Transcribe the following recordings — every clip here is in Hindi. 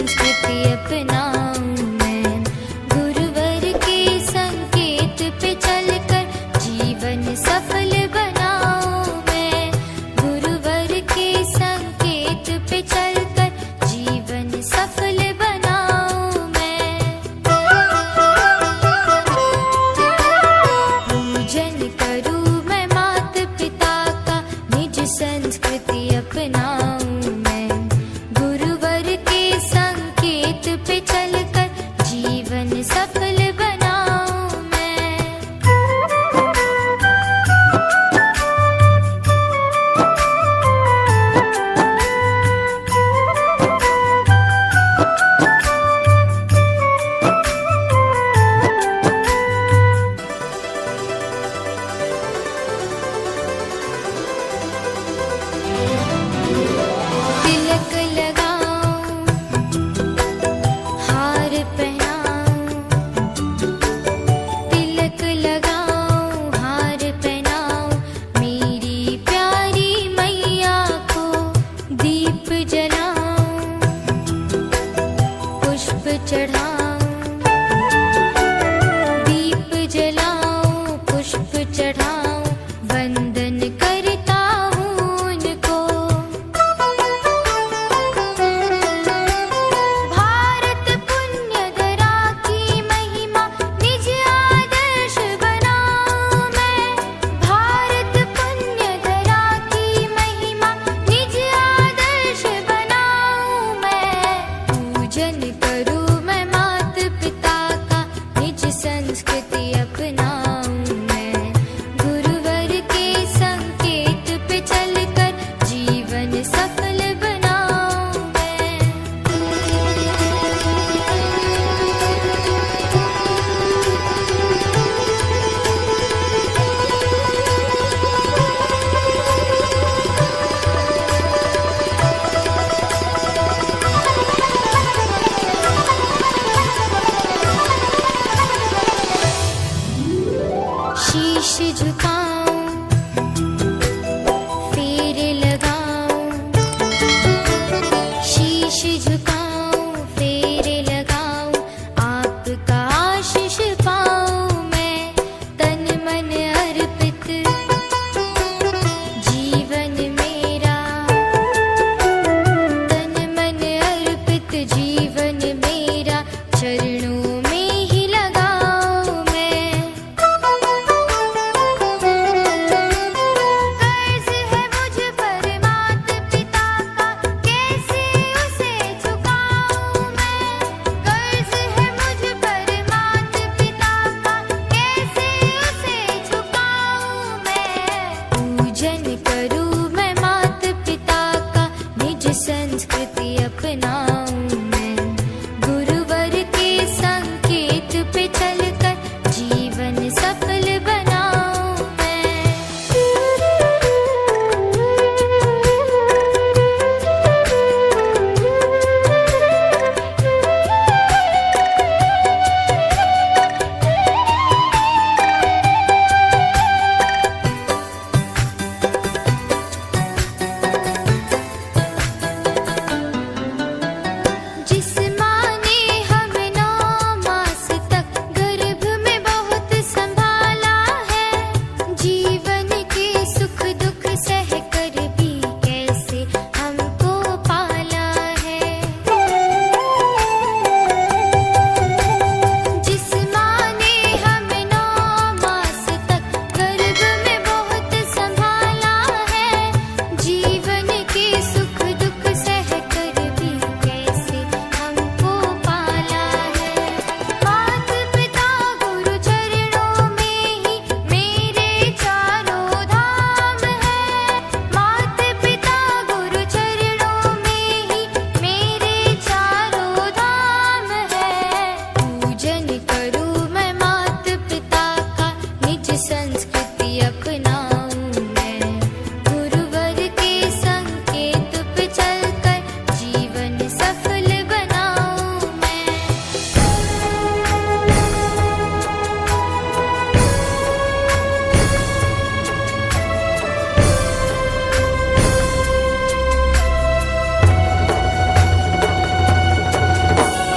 संस्कृति अपनाऊं मैं। गुरुवर के संकेत पे चलकर जीवन सफल बनाऊं मैं। गुरुवर के संकेत पे चलकर जीवन सफल बनाऊं मैं। पूजन करूं मैं माता पिता का, निज संस्कृति अपनाऊं मैं। गुरुवर के संकेत पे चलकर जीवन सफल बनाऊं मैं। तिलक लगाऊं, हार पहनाऊं। तिलक लगाऊं, हार पहनाऊं। मेरी प्यारी मैया को दीप जलाऊं, पुष्प चढ़ाऊं। दीप जलाऊं, पुष्प चढ़ाऊं। वंदन करता हूँ उनको। भारत पुण्य धरा की महिमा निज आदर्श बनाऊं मैं। भारत पुण्य धरा की महिमा निज आदर्श बनाऊं मैं। पूजन करूं मैं माता पिता का, निज संस्कृति अपनाऊं मैं। गुरुवर के संकेत पे चलकर जीवन सफल बनाऊं मैं। शीश झुकाऊं, फेरे लगाऊं। शीश झुकाऊं, फेरे लगाऊं। आपका आशीष पाऊं मैं, तन मन अर्पित जीवन मेरा। तन मन अर्पित जीवन मेरा, चरणों में ही लगाऊं मैं। कर्ज है मुझ पर माता पिता का, कैसे उसे चुकाऊं मैं। कर्ज है मुझ पर माता पिता का, कैसे उसे चुकाऊं मैं। पूजन करूं मैं माता पिता का, निज संस्कृति अपनाऊं मैं।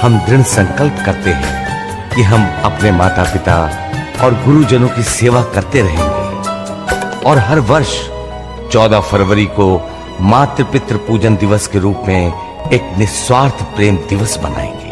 हम दृढ़ संकल्प करते हैं कि हम अपने माता पिता और गुरुजनों की सेवा करते रहेंगे और हर वर्ष 14 फरवरी को मातृ पितृ पूजन दिवस के रूप में एक निस्वार्थ प्रेम दिवस मनाएंगे।